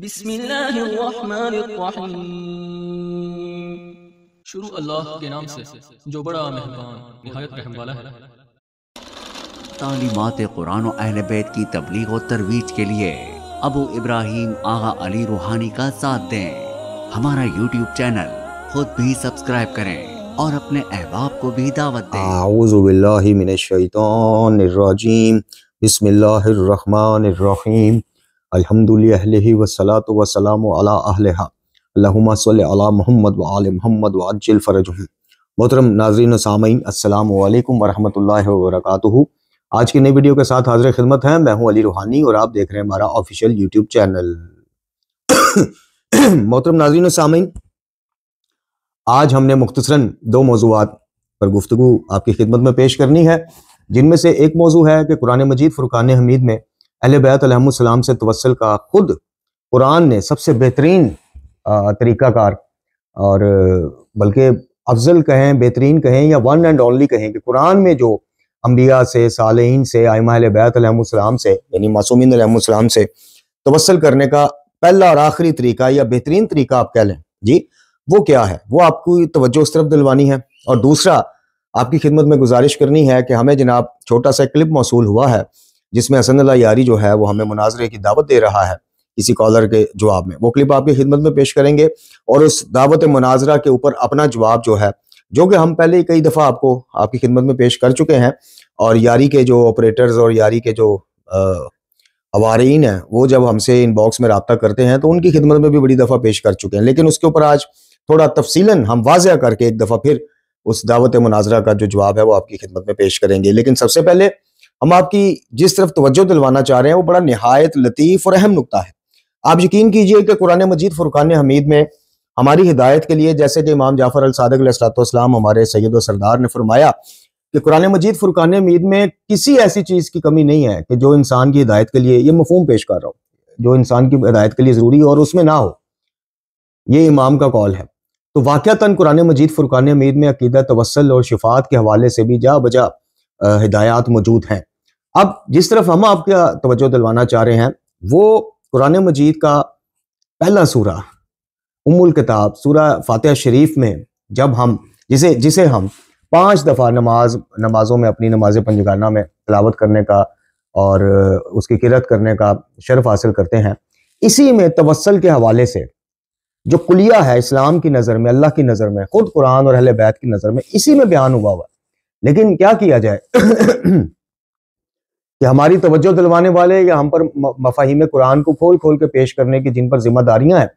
بسم اللہ الرحمن الرحیم۔ شروع اللہ کے نام سے جو بڑا مہربان نہایت رحم والا ہے۔ تعلیمات قرآن و اہل بیت کی تبلیغ و ترویج کے لیے ابو ابراہیم آغا علی روحانی کا ساتھ دیں۔ ہمارا یوٹیوب چینل خود بھی سبسکرائب کریں اور اپنے احباب کو بھی دعوت دیں۔ اعوذ باللہ من الشیطان الرجیم، بسم اللہ الرحمن الرحیم، الحمدللہ والصلاة والسلام علی اہلہا، اللہم صلی علی محمد وآل محمد وعجل فرجہم۔ محترم ناظرین و سامعین، السلام علیکم ورحمۃ اللہ وبرکاتہ۔ آج کی نئی ویڈیو کے ساتھ حاضر خدمت ہیں، میں ہوں علی روحانی اور آپ دیکھ رہے ہیں ہمارا آفیشیل یوٹیوب چینل۔ محترم ناظرین و سامعین، آج ہم نے مختصراً دو موضوعات پر گفتگو آپ کی خدمت میں پیش کرنی ہے، جن میں سے ایک موضوع ہے کہ قرآن مجید فرقان حمید میں اہل بیت علیہم السلام سے توسل کا خود قرآن نے سب سے بہترین طریقہ کار اور بلکہ افضل کہیں، بہترین کہیں یا ون اینڈ اونلی کہیں کہ قرآن میں جو انبیاء سے، صالحین سے، ائمہ اہل بیت علیہم السلام سے یعنی معصومین علیہم السلام سے توسل کرنے کا پہلا اور آخری طریقہ یا بہترین طریقہ آپ کہہ لیں جی، وہ کیا ہے، وہ آپ کو توجہ اس طرف دلوانی ہے۔ اور دوسرا آپ کی خدمت میں گزارش کرنی ہے کہ ہمیں جناب چھوٹا سا کلپ موصول ہوا ہے جس میں حسن اللہ یاری جو ہے وہ ہمیں مناظرے کی دعوت دے رہا ہے کسی کالر کے جواب میں۔ وہ کلپ آپ کی خدمت میں پیش کریں گے اور اس دعوت مناظرہ کے اوپر اپنا جواب جو ہے، جو کہ ہم پہلے کئی دفعہ آپ کی خدمت میں پیش کر چکے ہیں، اور یاری کے جو آپریٹرز اور یاری کے جو عوارئین ہیں وہ جب ہم سے ان باکس میں رابطہ کرتے ہیں تو ان کی خدمت میں بھی بڑی دفعہ پیش کر چکے ہیں، لیکن اس کے اوپر آج تھوڑا تفصیلاً ہم واضح کر کے ایک دفعہ پھر اس دعوت مناظرہ کا جو جواب ہے وہ آپ کی خدمت میں پیش کریں گے۔ لیکن سب سے پہلے ہم آپ کی جس طرف توجہ دلوانا چاہ رہے ہیں وہ بڑا نہایت لطیف اور اہم نکتہ ہے۔ آپ یقین کیجئے کہ قرآن مجید فرقان حمید میں ہماری ہدایت کے لیے، جیسے کہ امام جعفر الصادق علیہ السلام ہمارے سید و سردار نے فرمایا کہ قرآن مجید فرقان حمید میں کسی ایسی چیز کی کمی نہیں ہے کہ جو انسان کی ہدایت کے لیے، یہ مفہوم پیش کر رہا ہوں، جو انسان کی ہدایت کے لیے ضروری اور اس میں نہ ہو، یہ امام کا قول ہے۔ تو واقعتاً قرآن مجید فرقان حمید میں عقیدہ توسل اور شفاعت کے حوالے سے بھی جا بجا ہدایات موجود ہیں۔ اب جس طرف ہم آپ کا توجہ دلوانا چاہ رہے ہیں وہ قرآن مجید کا پہلا سورہ ام الکتاب سورہ فاتحہ شریف میں جب ہم جسے ہم 5 دفعہ نمازوں میں اپنی نماز پنجگانہ میں تلاوت کرنے کا اور اس کی قرأت کرنے کا شرف حاصل کرتے ہیں، اسی میں توسل کے حوالے سے جو کلیہ ہے اسلام کی نظر میں، اللہ کی نظر میں، خود قرآن اور اہل بیت کی نظر میں، اسی میں بیان ہوا ہے۔ لیکن کیا کیا جائے کہ ہماری توجہ دلوانے والے یا ہم پر مفاہیم قرآن کو کھول کھول کے پیش کرنے کی جن پر ذمہ داریاں ہیں،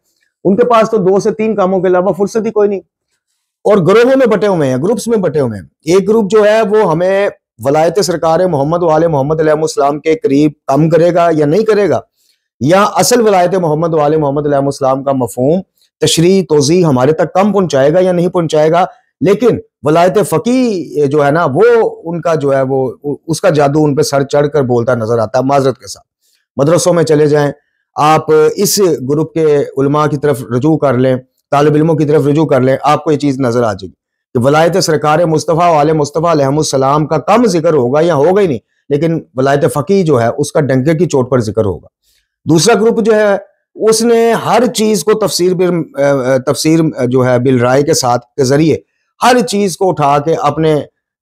ان کے پاس تو 2 سے 3 کاموں کے علاوہ فرصت ہی کوئی نہیں، اور گروہوں میں بٹے ہوئے ہیں، گروپس میں بٹے ہوئے ہیں۔ ایک گروپ جو ہے وہ ہمیں ولایت سرکار محمد و آل محمد علیہ السلام کے قریب کم کرے گا یا نہیں کرے گا، یا اصل ولایت محمد و آل محمد علیہ السلام کا مفہوم تشریح توضیح ہمارے تک کم پہنچائے گا یا نہیں پہنچائے گا، لیکن ولایت فقیہ جو ہے نا وہ ان کا جو ہے وہ اس کا جادو ان پہ سر چڑھ کر بولتا نظر آتا ہے معذرت کے ساتھ۔ مدرسوں میں چلے جائیں آپ، اس گروپ کے علماء کی طرف رجوع کر لیں، طالب علموں کی طرف رجوع کر لیں، آپ کو یہ چیز نظر آ جائے گی کہ ولایت سرکار مصطفیٰ و آل مصطفیٰ علیہ السلام کا کم ذکر ہوگا یا ہوگا ہی نہیں، لیکن ولایت فقیہ جو ہے اس کا ڈنکے کی چوٹ پر ذکر ہوگا۔ دوسرا گروپ جو ہے اس نے ہر چیز کو تفسیر جو ہے بالرائے کے ساتھ کے ذریعے ہر چیز کو اٹھا کے اپنے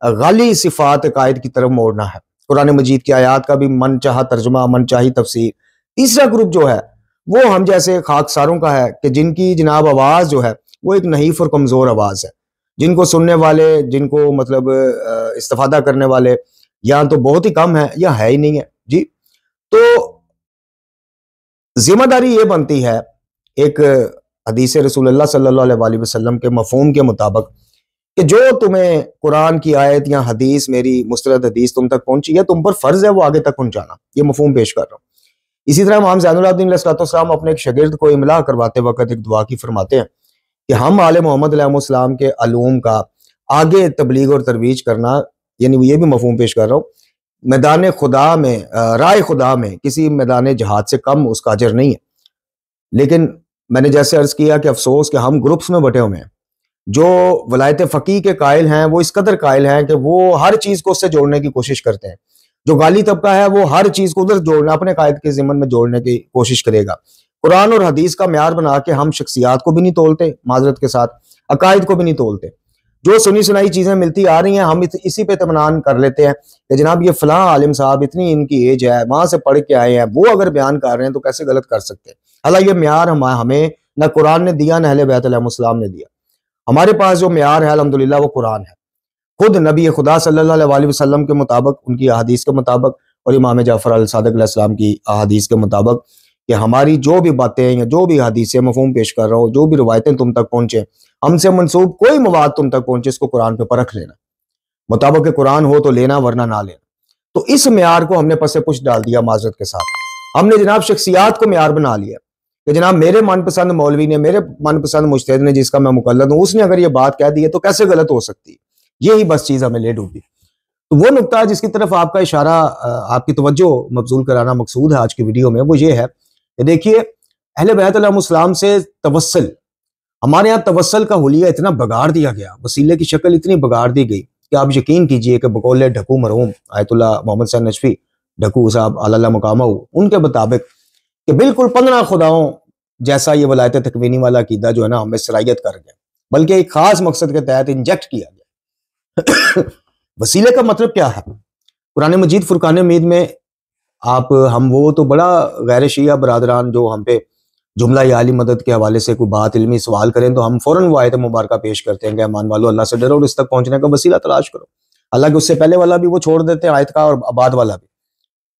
غالی صفات عقائد کی طرف موڑنا ہے، قرآن مجید کی آیات کا بھی من چاہا ترجمہ، من چاہی تفسیر۔ تیسرا گروپ جو ہے وہ ہم جیسے خاکساروں کا ہے کہ جن کی جناب آواز جو ہے وہ ایک نحیف اور کمزور آواز ہے، جن کو سننے والے، جن کو مطلب استفادہ کرنے والے یا تو بہت ہی کم ہے یا ہے ہی نہیں ہے جی۔ تو ذمہ داری یہ بنتی ہے ایک حدیث رسول اللہ صلی اللہ علیہ وسلم کے مفہوم کے مطابق کہ جو تمہیں قرآن کی آیت یا حدیث، میری مستند حدیث تم تک پہنچی ہے، تم پر فرض ہے وہ آگے تک پہنچانا، یہ مفہوم پیش کر رہا ہوں۔ اسی طرح امام زین العابدین علیہ السلام اپنے ایک شاگرد کو املا کرواتے وقت ایک دعا کی فرماتے ہیں کہ ہم آل محمد علیہ السلام کے علوم کا آگے تبلیغ اور ترویج کرنا، یعنی یہ بھی مفہوم پیش کر رہا ہوں، میدان خدا میں، رائے خدا میں کسی میدان جہاد سے کم اس کا اجر نہیں ہے۔ لیکن میں نے جیسے عرض کیا کہ افسوس کہ ہم گروپس میں بٹے ہوئے ہیں، جو ولایت فقیہ کے قائل ہیں وہ اس قدر قائل ہیں کہ وہ ہر چیز کو اس سے جوڑنے کی کوشش کرتے ہیں، جو غالی طبقہ ہے وہ ہر چیز کو ادھر جوڑنا، اپنے قائد کے ضمن میں جوڑنے کی کوشش کرے گا۔ قرآن اور حدیث کا معیار بنا کے ہم شخصیات کو بھی نہیں تولتے، معذرت کے ساتھ عقائد کو بھی نہیں تولتے. جو سنی سنائی چیزیں ملتی آ رہی ہیں ہم اسی پہ اطمینان کر لیتے ہیں کہ جناب یہ فلاں عالم صاحب اتنی ان کی ایج ہے، وہاں سے پڑھ کے آئے ہیں، وہ اگر بیان کر رہے ہیں تو کیسے غلط کر سکتے ہیں. حالانکہ یہ معیار ہمیں نہ قرآن نے دیا نہ اہل بیت علیہ السلام نے دیا. ہمارے پاس جو معیار ہے الحمدللہ وہ قرآن ہے. خود نبی خدا صلی اللہ علیہ وسلم کے مطابق، ان کی احادیث کے مطابق، اور امام جعفر الصادق علیہ السلام کی احادیث کے مطابق کہ ہماری جو بھی باتیں یا جو بھی حدیثیں مفہوم پیش کر رہا ہوں، جو بھی روایتیں تم تک پہنچے، ہم سے منسوب کوئی مواد تم تک پہنچے، اس کو قرآن پہ پرکھ لینا، مطابق قرآن ہو تو لینا ورنہ نہ لینا. تو اس معیار کو ہم نے پس پش ڈال دیا معذرت کے ساتھ. ہم نے جناب شخصیات کو معیار بنا لیا کہ جناب میرے من پسند مولوی نے، میرے من پسند مجتہد نے جس کا میں مقلد ہوں، اس نے اگر یہ بات کہہ دی ہے تو کیسے غلط ہو سکتی. یہی بس چیز ہمیں لے ڈوبی. تو وہ نقطہ جس کی طرف آپ کا اشارہ، آپ کی توجہ مبذول کرانا مقصود ہے آج کی ویڈیو میں، وہ یہ ہے کہ دیکھیے اہل بیت علیہ السلام سے توسل، ہمارے ہاں توسل کا حلیہ اتنا بگاڑ دیا گیا، وسیلے کی شکل اتنی بگاڑ دی گئی کہ آپ یقین کیجئے کہ بقول ڈھکو مرحوم آیت اللہ محمد حسین نجفی ڈھکو صاحب اللہ مقامہ، ان کے مطابق کہ بالکل 15 خداؤں جیسا یہ ولایت تکوینی والا عقیدہ جو ہے نا ہمیں سرایت کر گیا، بلکہ ایک خاص مقصد کے تحت انجیکٹ کیا گیا. وسیلے کا مطلب کیا ہے؟ قرآن مجید فرقان حمید میں ہم وہ تو بڑا غیر شیعہ برادران جو ہم پہ جملہ یا علی مدد کے حوالے سے کوئی بات علمی سوال کریں تو ہم فوراً وہ آیت مبارکہ پیش کرتے ہیں کہ ایمان والو اللہ سے ڈرو اور اس تک پہنچنے کا وسیلہ تلاش کرو. حالانکہ اس سے پہلے والا بھی وہ چھوڑ دیتے ہیں آیت کا، اور بعد والا بھی،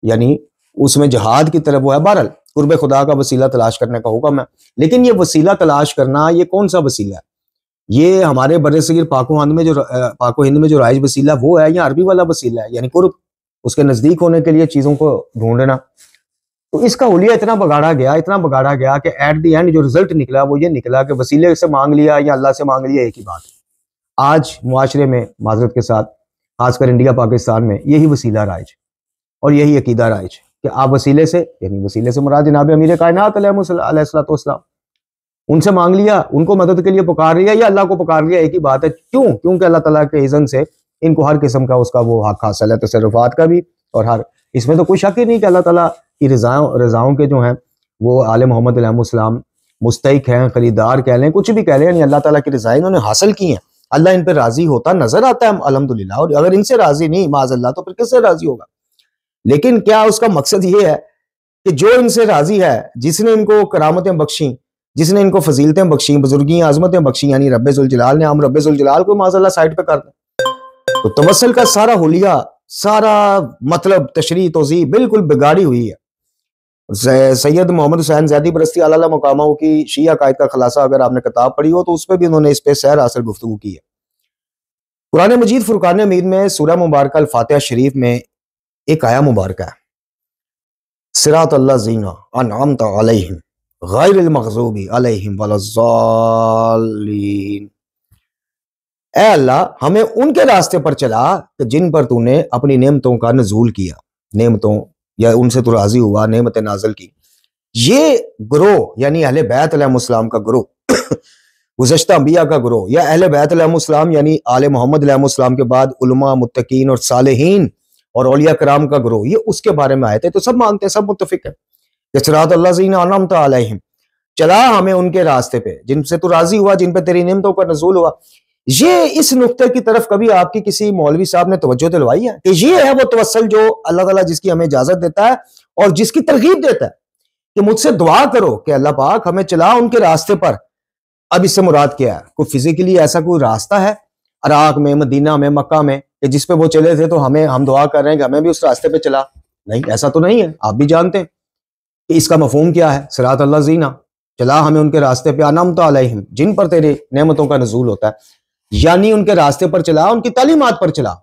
یعنی اس میں جہاد کی طرف وہ ہے. بہرحال قرب خدا کا وسیلہ تلاش کرنے کا حکم ہے. لیکن یہ وسیلہ تلاش کرنا یہ کون سا وسیلہ ہے؟ یہ ہمارے برصغیر پاک و ہند میں جو رائج وسیلہ وہ ہے یا عربی والا وسیلہ ہے، یعنی قرب، اس کے نزدیک ہونے کے لیے چیزوں کو ڈھونڈنا. تو اس کا حلیہ اتنا بگاڑا گیا کہ ایٹ دی اینڈ جو رزلٹ نکلا وہ یہ نکلا کہ وسیلے سے مانگ لیا یا اللہ سے مانگ لیا ایک ہی بات. آج معاشرے میں معذرت کے ساتھ خاص کر انڈیا پاکستان میں یہی وسیلہ رائج اور یہی عقیدہ رائج کہ آپ وسیلے سے، یعنی وسیلے سے مراد جناب امیر کائنات علیہ الصلوۃ والسلام، ان سے مانگ لیا، ان کو مدد کے لیے پکار لیا یا اللہ کو پکار لیا، ایک ہی بات ہے. کیونکہ اللہ تعالیٰ کے اذن سے ان کو ہر قسم کا اس کا وہ حق حاصل ہے، تصرفات کا بھی، اور اس میں تو کوئی شک ہی نہیں کہ اللہ تعالیٰ کی رضاؤں کے جو ہیں وہ آل محمد علیہ السلام مستحق ہیں، خریدار کہہ لیں، کچھ بھی کہہ لیں، یعنی اللہ تعالیٰ کی رضائیں انہوں نے حاصل کی ہیں. اللہ ان پہ راضی ہوتا نظر آتا ہے الحمدللہ، اور اگر ان سے راضی نہیں معاذ اللہ تو پھر کس سے راضی ہوگا؟ لیکن کیا اس کا مقصد یہ ہے کہ جو ان سے راضی ہے، جس نے ان کو کرامتیں بخشیں، جس نے ان کو فضیلتیں بخشیں، بزرگیاں عظمتیں بخشیں، یعنی رب ذوالجلال نے، ہم رب ذوالجلال کو معاذ اللہ سائڈ پہ کر دیں. تو توسل کا سارا حلیہ، سارا مطلب تشریح توضیح بالکل بگاڑی ہوئی ہے. سید محمد حسین زیدی برستی علیہ مقامہ کی شیعہ عقائد کا خلاصہ اگر آپ نے کتاب پڑھی ہو تو اس پہ بھی انہوں نے اس پہ سیر حاصل گفتگو کی ہے. قرآن مجید فرقان حمید میں سورہ مبارکہ الفاتحہ شریف میں ایک آیہ مبارکہ ہے، صراط الذین انعمت علیہم غیر المغضوب علیہم ولا الضالین. اے اللہ ہمیں ان کے راستے پر چلا کہ جن پر تو نے اپنی نعمتوں کا نزول کیا، نعمتوں یا ان سے تو راضی ہوا، نعمت نازل کی. یہ گروہ یعنی اہل بیت علیہ السلام کا گروہ، گزشتہ انبیاء کا گروہ، یا اہل بیت علیہ السلام یعنی آل محمد علیہ السلام کے بعد علماء، متقین اور صالحین اور اولیاء کرام کا گروہ، یہ اس کے بارے میں آئے تھے. تو سب مانتے ہیں، سب متفق ہیں کہ صراط الذین انعمت علیہم، چلا ہمیں ان کے راستے پہ جن سے تو راضی ہوا، جن پہ تیری نعمتوں کا نزول ہوا. یہ اس نقطے کی طرف کبھی آپ کی کسی مولوی صاحب نے توجہ دلوائی ہے کہ یہ ہے وہ توسل جو اللہ تعالیٰ جس کی ہمیں اجازت دیتا ہے اور جس کی ترغیب دیتا ہے کہ مجھ سے دعا کرو کہ اللہ پاک ہمیں چلا ان کے راستے پر. اب اس سے مراد کیا ہے؟ کوئی فزیکلی ایسا کوئی راستہ ہے عراق میں، مدینہ میں، مکہ میں کہ جس پہ وہ چلے تھے تو ہم دعا کر رہے ہیں کہ ہمیں بھی اس راستے پہ چلا؟ نہیں، ایسا تو نہیں ہے. آپ بھی جانتے ہیں کہ اس کا مفہوم کیا ہے. صراط الذین، چلا ہمیں ان کے راستے پہ، انعمت علیہم، جن پر تیرے نعمتوں کا نزول ہوتا ہے، یعنی ان کے راستے پر چلا، ان کی تعلیمات پر چلا،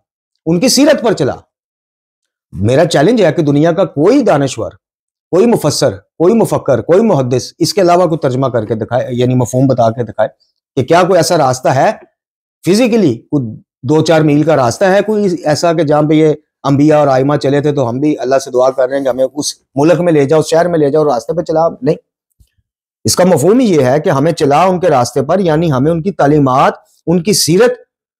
ان کی سیرت پر چلا. میرا چیلنج ہے کہ دنیا کا کوئی دانشور، کوئی مفسر، کوئی مفکر، کوئی محدث اس کے علاوہ کوئی ترجمہ کر کے دکھائے، یعنی مفہوم بتا کے دکھائے کہ کیا کوئی ایسا راستہ ہے فزیکلی، کوئی 2-4 میل کا راستہ ہے کوئی ایسا کہ جہاں پہ یہ انبیاء اور ائمہ چلے تھے تو ہم بھی اللہ سے دعا کر رہے ہیں کہ ہمیں اس ملک میں لے جاؤ، اس شہر میں لے جاؤ، راستے پہ چلا؟ نہیں. اس کا مفہوم یہ ہے کہ ہمیں چلا ان کے راستے پر، یعنی ہمیں ان کی تعلیمات، ان کی سیرت،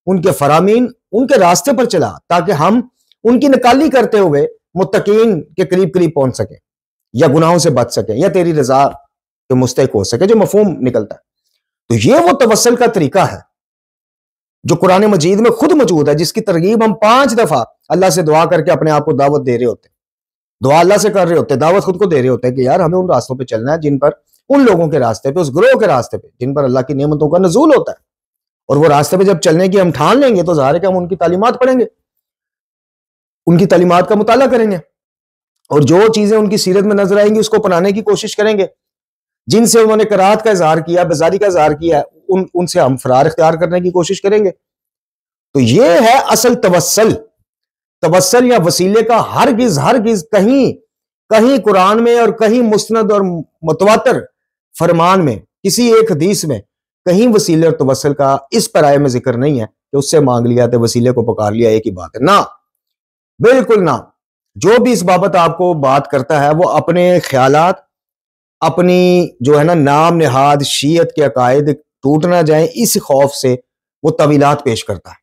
ان کے فرامین، ان کے راستے پر چلا تاکہ ہم ان کی نکالی کرتے ہوئے متقین کے قریب قریب پہنچ سکیں یا گناہوں سے بچ سکیں یا تیری رضا کہ مستحق ہو سکے، جو مفہوم نکلتا ہے. تو یہ وہ توسل کا طریقہ ہے جو قرآن مجید میں خود موجود ہے، جس کی ترغیب ہم 5 دفعہ اللہ سے دعا کر کے اپنے آپ کو دعوت دے رہے ہوتے ہیں. دعا اللہ سے کر رہے ہوتے ہیں، دعوت خود کو دے رہے ہوتے ہیں کہ یار ہمیں ان راستوں پہ چلنا ہے جن پر، ان لوگوں کے راستے پہ، اس گروہ کے راستے پہ جن پر اللہ کی نعمتوں کا نزول ہوتا ہے. اور وہ راستے پہ جب چلنے کی ہم ٹھان لیں گے تو ظاہر ہے کہ ہم ان کی تعلیمات پڑھیں گے، ان کی تعلیمات کا مطالعہ کریں گے، اور جو چیزیں ان کی سیرت میں نظر آئیں گی اس کو اپنانے کی کوشش کریں گے. جن سے انہوں نے قرات کا اظہار کیا، بیزاری کا اظہار کیا، ان سے ہم فرار اختیار کرنے کی کوشش کریں گے. تو یہ ہے اصل توسل یا وسیلے کا ہرگز کہیں قرآن میں اور کہیں مسند اور متواتر فرمان میں، کسی ایک حدیث میں کہیں وسیلے اور توسل کا اس پرائے میں ذکر نہیں ہے کہ اس سے مانگ لیا تو وسیلے کو پکار لیا، ایک ہی بات ہے. نہ، بالکل نہ. جو بھی اس بابت آپ کو بات کرتا ہے وہ اپنے خیالات، اپنی جو ہے نا نام نہاد شیعت کے عقائد ٹوٹ نہ جائیں اس خوف سے وہ طویلات پیش کرتا ہے.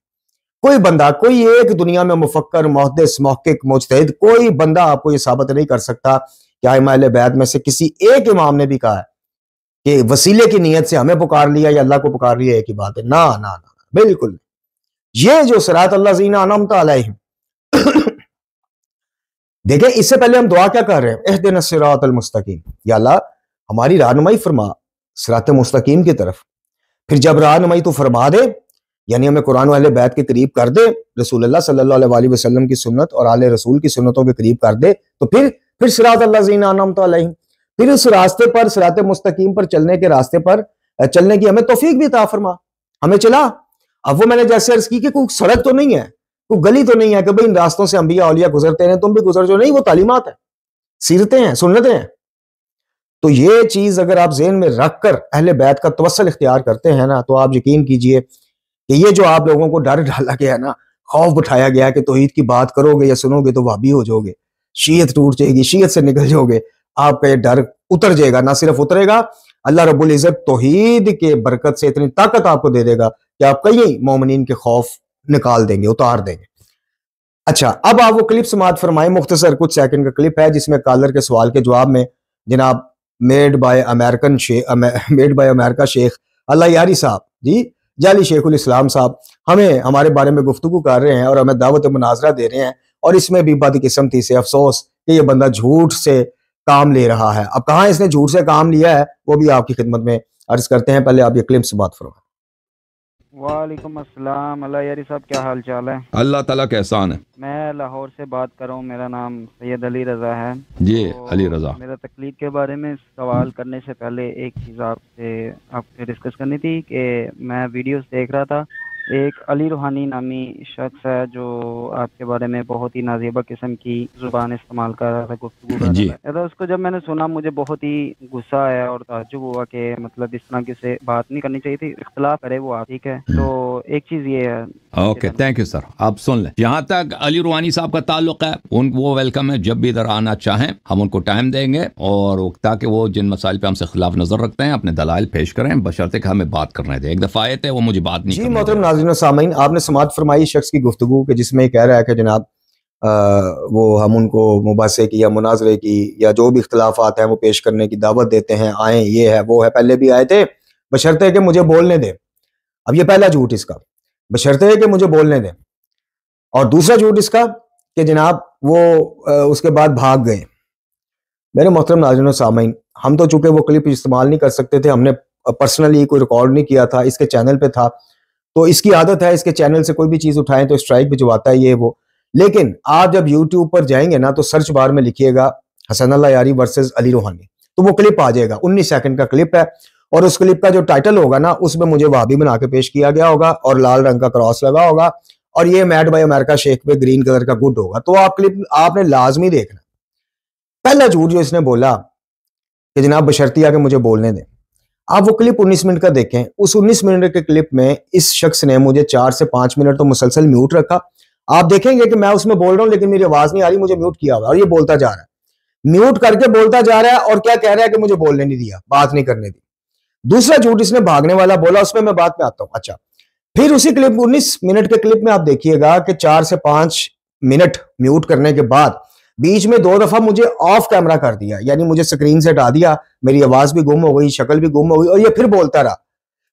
کوئی بندہ، کوئی ایک دنیا میں مفکر، محدث، محقق، مجتہد، کوئی بندہ آپ کو یہ ثابت نہیں کر سکتا کہ ائمہ اہل بیت میں سے کسی ایک امام نے بھی کہا ہے کہ وسیلے کی نیت سے ہمیں پکار لیا یا اللہ کو پکار لیا ایک ہی بات ہے. نہ، بالکل. یہ جو صراط الذین انعمت علیہم، دیکھیں اس سے پہلے ہم دعا کیا کر رہے ہیں؟ اہدنا الصراط المستقیم، یا اللہ ہماری رہنمائی فرما صراط مستقیم کی طرف. پھر جب رہنمائی تو فرما دے، یعنی ہمیں قرآن و اہل بیت کے قریب کر دے، رسول اللہ صلی اللہ علیہ وسلم کی سنت اور آل رسول کی سنتوں کے قریب کر دے، تو پھر صراط الذین انعمت علیہم، پھر اس راستے پر، صراط مستقیم پر چلنے کے راستے پر چلنے کی ہمیں توفیق بھی عطا فرما. ہمیں چلا. اب وہ میں نے جیسے عرض کی کہ کوئی سڑک تو نہیں ہے، کوئی گلی تو نہیں ہے کہ بھئی ان راستوں سے انبیاء اولیاء گزرتے ہیں تم بھی گزر جو، نہیں، وہ تعلیمات ہیں، سیرتیں ہیں، سنتیں ہیں. تو یہ چیز اگر آپ ذہن میں رکھ کر اہل بیت کا توسل اختیار کرتے ہیں نا، تو آپ یقین کیجئے کہ یہ جو آپ لوگوں کو ڈر ڈالا گیا ہے نا، خوف بٹھایا گیا کہ توحید کی بات کرو گے یا سنو گے تو وہابی ہو جاؤ گے، شیعت ٹوٹ جائے گی، شیعت سے نکل جاؤ گے، آپ کا یہ ڈر اتر جائے گا. نہ صرف اترے گا، اللہ رب العزت توحید کے برکت سے اتنی طاقت آپ کو دے دے گا کہ آپ کئی مومنین کے خوف نکال دیں گے، اتار دیں گے. اچھا، اب آپ وہ کلپ سماعت فرمائیں، مختصر کچھ سیکنڈ کا کلپ ہے جس میں کالر کے سوال کے جواب میں جناب میڈ بائی امریکہ شیخ اللہ یاری صاحب، جی جعلی شیخ الاسلام صاحب، ہمیں ہمارے بارے میں گفتگو کر رہے ہیں اور ہمیں دعوت مناظرہ دے رہے ہیں، اور اس میں بھی بدقسمتی سے افسوس کہ یہ بندہ جھوٹ سے کام لے رہا ہے. اب کہاں اس نے جھوٹ سے کام لیا ہے وہ بھی آپ کی خدمت میں عرض کرتے ہیں. پہلے آپ یہ کلپ سے بات فرمائیں. وعلیکم السلام. اللہ یاری صاحب کیا حال چال ہے؟ اللہ تعالیٰ کا احسان ہے. میں لاہور سے بات کر رہا ہوں، میرا نام سید علی رضا ہے. جی علی رضا. میرا تقلید کے بارے میں سوال کرنے سے پہلے ایک چیز آپ سے ڈسکس کرنی تھی کہ میں ویڈیوز دیکھ رہا تھا، ایک علی روحانی نامی شخص ہے جو آپ کے بارے میں بہت ہی نازیبہ قسم کی زبان استعمال کر رہا تھا، گفتگو کر جی. رہا تھا. اس کو جب میں نے سنا مجھے بہت ہی غصہ آیا اور تعجب ہوا کہ مطلب اس طرح سے بات نہیں کرنی چاہیے تھی، اختلاف کرے وہ آپ، ٹھیک ہے. تو ایک چیز یہ ہے. Okay, thank you sir. آپ سن لیں، جہاں تک علی روحانی صاحب کا تعلق ہے وہ ویلکم ہے، جب بھی ادھر آنا چاہیں ہم ان کو ٹائم دیں گے، اور تاکہ وہ جن مسائل پہ ہم سے خلاف نظر رکھتے ہیں اپنے دلائل پیش کریں، بشرطے کہ ہمیں بات کرنے دیں. ایک دفعہ آئے تھے وہ مجھے بات نہیں. جی محترم ناظرین و سامعین، آپ نے سماعت فرمائی شخص کی گفتگو کہ جس میں یہ کہہ رہا ہے کہ جناب وہ ہم ان کو مباحثے کی یا مناظرے کی یا جو بھی اختلافات ہیں وہ پیش کرنے کی دعوت دیتے ہیں، آئیں، یہ ہے وہ ہے، پہلے بھی آئے تھے بشرطے کہ مجھے بولنے دیں. اب یہ پہلا جھوٹ اس کا، بشرطے کہ مجھے بولنے دیں. اور دوسرا جھوٹ اس کا کہ جناب وہ اس کے بعد بھاگ گئے. میرے محترم ناظرین و سامعین، ہم تو چونکہ وہ کلپ استعمال نہیں کر سکتے تھے، ہم نے پرسنلی کوئی ریکارڈ نہیں کیا تھا، اس کے چینل پہ تھا، تو اس کی عادت ہے اس کے چینل سے کوئی بھی چیز اٹھائیں تو اسٹرائک بھجواتا ہے یہ وہ. لیکن آپ جب یوٹیوب پر جائیں گے نا تو سرچ بار میں لکھیے گا حسن اللہ یاری ورسز علی روحانی، تو وہ کلپ آ جائے گا. 19 سیکنڈ کا کلپ ہے، اور اس کلپ کا جو ٹائٹل ہوگا نا اس میں مجھے وہابی بنا کے پیش کیا گیا ہوگا اور لال رنگ کا کراس لگا ہوگا، اور یہ میڈ بائی امریکہ شیخ پہ گرین کلر کا گڈ ہوگا. تو آپ کلپ آپ نے لازمی دیکھنا. پہلا جھوٹ جو اس نے بولا کہ جناب بشرطیہ کہ مجھے بولنے دیں، آپ وہ کلپ 19 منٹ کا دیکھیں. اس 19 منٹ کے کلپ میں اس شخص نے مجھے 4 سے 5 منٹ تو مسلسل میوٹ رکھا. آپ دیکھیں گے کہ میں اس میں بول رہا ہوں لیکن میری آواز نہیں آ رہی، مجھے میوٹ کیا ہوا، اور یہ بولتا جا رہا ہے، میوٹ کر کے بولتا جا رہا ہے، اور کیا کہہ رہا ہے کہ مجھے بولنے نہیں دیا، بات نہیں کرنے دی. دوسرا جھوٹ اس نے بھاگنے والا بولا، اس میں بات پہ آتا ہوں. اچھا، پھر اسی کلپ 19 منٹ کے کلپ میں آپ دیکھیے گا کہ 4 سے 5 منٹ میوٹ کرنے کے بعد بیچ میں 2 دفعہ مجھے آف کیمرہ کر دیا، یعنی مجھے سکرین سے ہٹا دیا، میری آواز بھی گم ہو گئی، شکل بھی گم ہو گئی، اور یہ پھر بولتا رہا،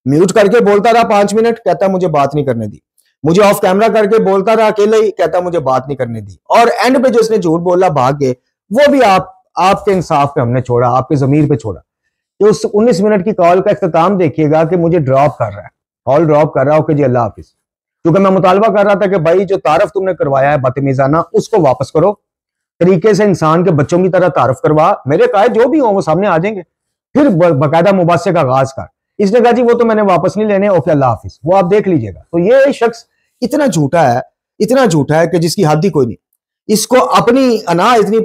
میوٹ کر کے بولتا رہا 5 منٹ، کہتا مجھے بات نہیں کرنے دی، مجھے آف کیمرہ کر کے بولتا رہا اکیلے ہی، کہتا مجھے بات نہیں کرنے دی، اور اینڈ پہ جو اس نے جھوٹ بولا بھاگ گئے، وہ بھی آپ کے انصاف پہ ہم نے چھوڑا، آپ کے ضمیر پہ چھوڑا کہ اس 19 منٹ کی کال کا اختتام دیکھیے گا کہ مجھے ڈراپ کر رہا ہے، کال ڈراپ کر رہا ہے، اوکے جی اللہ حافظ، کیونکہ میں مطالبہ کر رہا تھا کہ بھائی جو تعارف تم نے کروایا ہے بدتمیزانہ اس کو واپس کرو، طریقے سے انسان کے بچوں کی طرح تعارف کروا، میرے قائد جو بھی ہوں وہ سامنے آ جائیں گے، پھر باقاعدہ مباحثے کا آغاز کر۔ اس نے کہا جی وہ تو میں نے واپس نہیں لینے، اوکے اللہ حافظ، وہ آپ دیکھ لیجئے گا۔ تو یہ شخص اتنا جھوٹا ہے کہ جس کی حد ہی کوئی نہیں، اس کو اپنی اتنی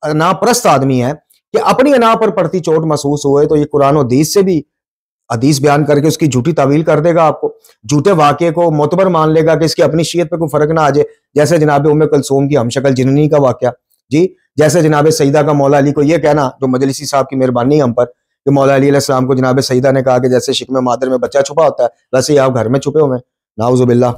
انا پرست آدمی ہے کہ اپنی انا پر پڑتی چوٹ محسوس ہوئے تو یہ قرآن و حدیث سے بھی حدیث بیان کر کے اس کی جھوٹی تعویل کر دے گا، آپ کو جھوٹے واقعے کو معتبر مان لے گا کہ اس کی اپنی شیعت پہ کوئی فرق نہ آ جائے، جیسے جناب ام کلثوم کی ہم شکل جننی کا واقعہ، جی جیسے جناب سیدہ کا مولا علی کو یہ کہنا، جو مجلسی صاحب کی مہربانی ہم پر، کہ مولا علی علیہ السلام کو جناب سیدہ نے کہا کہ جیسے شکم مادر میں بچہ چھپا ہوتا ہے ویسے ہی آپ گھر میں چھپے ہوئے ہیں، نعوذ باللہ،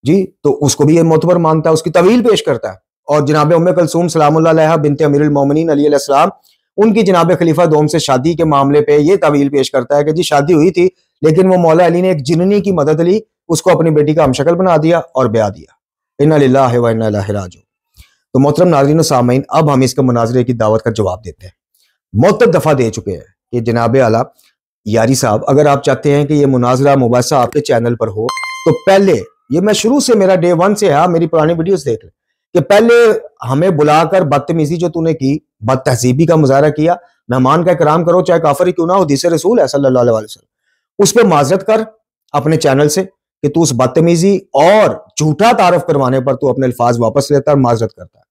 جی تو اس کو بھی یہ معتبر مانتا ہے، اس کی طویل پیش کرتا ہے۔ اور جناب ام کلثوم سلام اللہ علیہا بنت امیر المومنین علی علیہ السلام، ان کی جناب خلیفہ دوم سے شادی کے معاملے پہ یہ طویل پیش کرتا ہے کہ جی شادی ہوئی تھی لیکن وہ مولا علی نے ایک جننی کی مدد لی، اس کو اپنی بیٹی کا ہمشکل بنا دیا اور بیاہ دیا، انا للہ و انا الیہ راجعون۔ تو محترم ناظرین و سامعین، اب ہم اس کے مناظرے کی دعوت کا جواب دیتے ہیں، معتد دفعہ دے چکے ہیں کہ جناب اعلیٰ یاری صاحب اگر آپ چاہتے ہیں کہ یہ مناظرہ مباحثہ آپ کے چینل پر ہو تو پہلے، یہ میں شروع سے میرا ڈے 1 سے ہے، میری پرانی ویڈیوز دیکھ لیں کہ پہلے ہمیں بلا کر بدتمیزی جو تو نے کی، بد تہذیبی کا مظاہرہ کیا، مہمان کا اکرام کرو چاہے کافر ہی کیوں نہ ہو، حدیث رسول ہے صلی اللہ علیہ وسلم، اس پہ معذرت کر اپنے چینل سے کہ تو اس بدتمیزی اور جھوٹا تعارف کروانے پر تو اپنے الفاظ واپس لیتا ہے اور معذرت کرتا ہے۔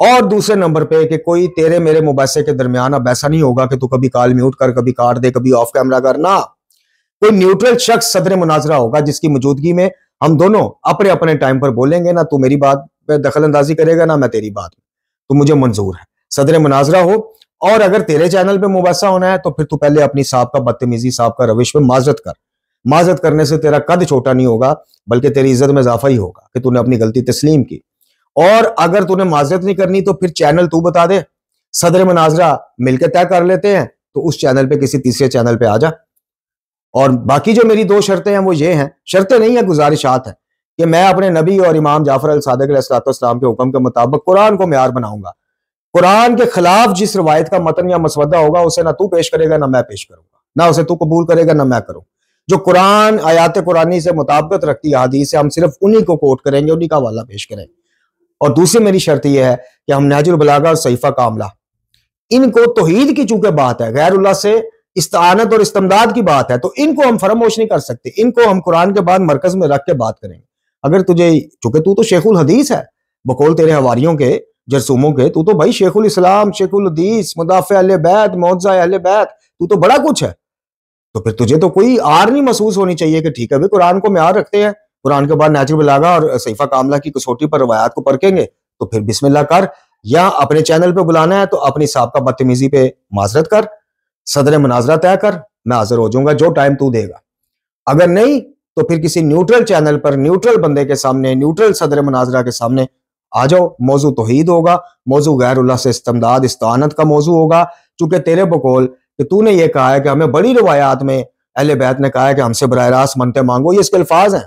اور دوسرے نمبر پہ کہ کوئی تیرے میرے مباحثے کے درمیان اب ایسا نہیں ہوگا کہ تو کبھی کال میوٹ کر، کبھی کاٹ دے، کبھی آف کیمرہ کر، نہ، کوئی نیوٹرل شخص صدر مناظرہ ہوگا جس کی موجودگی میں ہم دونوں اپنے اپنے ٹائم پر بولیں گے، نہ تو میری بات پہ دخل اندازی کرے گا نہ میں تیری بات میں، تو مجھے منظور ہے صدر مناظرہ ہو۔ اور اگر تیرے چینل پہ مباحثہ ہونا ہے تو پھر تو پہلے اپنی سابقہ بدتمیزی، سابقہ روش پہ معذرت کر، معذرت کرنے سے تیرا قد چھوٹا نہیں ہوگا بلکہ تیری عزت میں اضافہ ہی ہوگا کہ تو نے اپنی غلطی تسلیم کی۔ اور اگر تو نے معذرت نہیں کرنی تو پھر چینل تو بتا دے، صدر مناظرہ مل کے طے کر لیتے ہیں، تو اس چینل پہ کسی تیسرے چینل پہ آ جا۔ اور باقی جو میری 2 شرطیں ہیں وہ یہ ہیں، شرطیں نہیں ہیں گزارشات ہیں، کہ میں اپنے نبی اور امام جعفر الصادق علیہ السلام کے حکم کے مطابق قرآن کو معیار بناؤں گا، قرآن کے خلاف جس روایت کا متن یا مسودہ ہوگا اسے نہ تو پیش کرے گا نہ میں پیش کروں گا، نہ اسے تو قبول کرے گا نہ میں کروں، جو قرآن آیات قرآنی سے مطابقت رکھتی ہے حدیث سے ہم صرف انہی کو کوٹ کریں گے، انہی کا حوالہ پیش کریں گے۔ اور دوسری میری شرط یہ ہے کہ ہم نہج البلاغہ اور صحیفہ کاملہ، ان کو توحید کی چونکہ بات ہے، غیر اللہ سے استعانت اور استمداد کی بات ہے، تو ان کو ہم فراموش نہیں کر سکتے، ان کو ہم قرآن کے بعد مرکز میں رکھ کے بات کریں گے۔ اگر تجھے، چونکہ تو شیخ الحدیث ہے بقول تیرے حواریوں کے، جرسوموں کے، تو بھائی شیخ الاسلام، شیخ الحدیث، مدافع اہل بیت، معجزہ اہل بیت، تو بڑا کچھ ہے، تو پھر تجھے تو کوئی آر نہیں محسوس ہونی چاہیے کہ ٹھیک ہے بھی قرآن کو معیار رکھتے ہیں، قرآن کے بعد نہج البلاغہ اور صحیفہ کاملہ کی کسوٹی پر روایات کو پرکھیں گے، تو پھر بسم اللہ کر، یا اپنے چینل پہ بلانا ہے تو اپنی سابقہ بدتمیزی پہ معذرت کر، صدر مناظرہ طے کر، میں حاضر ہو جاؤں گا جو ٹائم تو دے گا، اگر نہیں تو پھر کسی نیوٹرل چینل پر نیوٹرل بندے کے سامنے، نیوٹرل صدر مناظرہ کے سامنے آ جاؤ، موضوع توحید ہوگا، موضوع غیر اللہ سے استمداد استعانت کا موضوع ہوگا، چونکہ تیرے بقول کہ تو نے یہ کہا ہے کہ ہمیں بڑی روایات میں اہل بیت نے کہا ہے کہ ہم سے براہ راست منتیں مانگو، یہ اس کے الفاظ ہیں،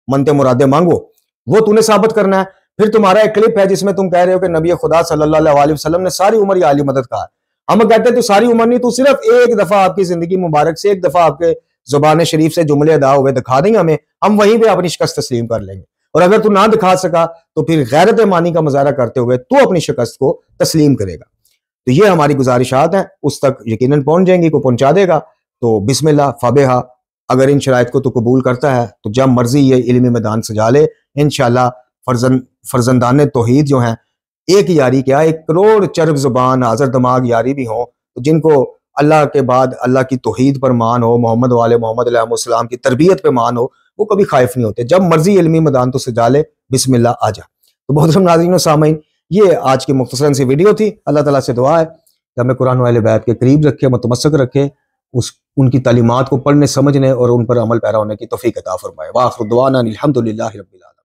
منتیں مرادیں مانگو، وہ تو نے ثابت کرنا ہے۔ پھر تمہارا ایک کلپ ہے جس میں تم کہہ رہے ہو کہ نبی خدا صلی اللہ علیہ وسلم نے ساری عمر یا علی مدد کہا ہے، ہم کہتے ہیں تو ساری عمر نہیں، تو صرف ایک دفعہ آپ کی زندگی مبارک سے، ایک دفعہ آپ کے زبان شریف سے جملے ادا ہوئے دکھا دیں ہمیں، ہم وہیں پہ اپنی شکست تسلیم کر لیں گے، اور اگر تو نہ دکھا سکا تو پھر غیرت ایمانی کا مظاہرہ کرتے ہوئے تو اپنی شکست کو تسلیم کرے گا۔ تو یہ ہماری گزارشات ہیں، اس تک یقیناً پہنچ جائیں گی، کو پہنچا دے گا، تو بسم اللہ فابہا، اگر ان شرائط کو تو قبول کرتا ہے تو جب مرضی یہ علمی میدان سجا لے، انشاءاللہ فرزندان توحید جو ہیں، ایک یاری کیا 1 کروڑ چرب زبان حاضر دماغ یاری بھی ہوں، جن کو اللہ کے بعد اللہ کی توحید پر مان ہو، محمد والے محمد علیہ السلام کی تربیت پہ مان ہو، وہ کبھی خائف نہیں ہوتے، جب مرضی علمی میدان تو سجا لے، بسم اللہ آ جا۔ تو محترم ناظرین و سامعین، یہ آج کی مختصراً سی ویڈیو تھی، اللہ تعالیٰ سے دعا ہے کہ ہمیں قرآن و اہل بیت کے قریب رکھے، متمسک رکھے، ان کی تعلیمات کو پڑھنے، سمجھنے اور ان پر عمل پیرا ہونے کی توفیق عطا فرمائے۔ وآخر دعوانا الحمدللہ رب العالمین۔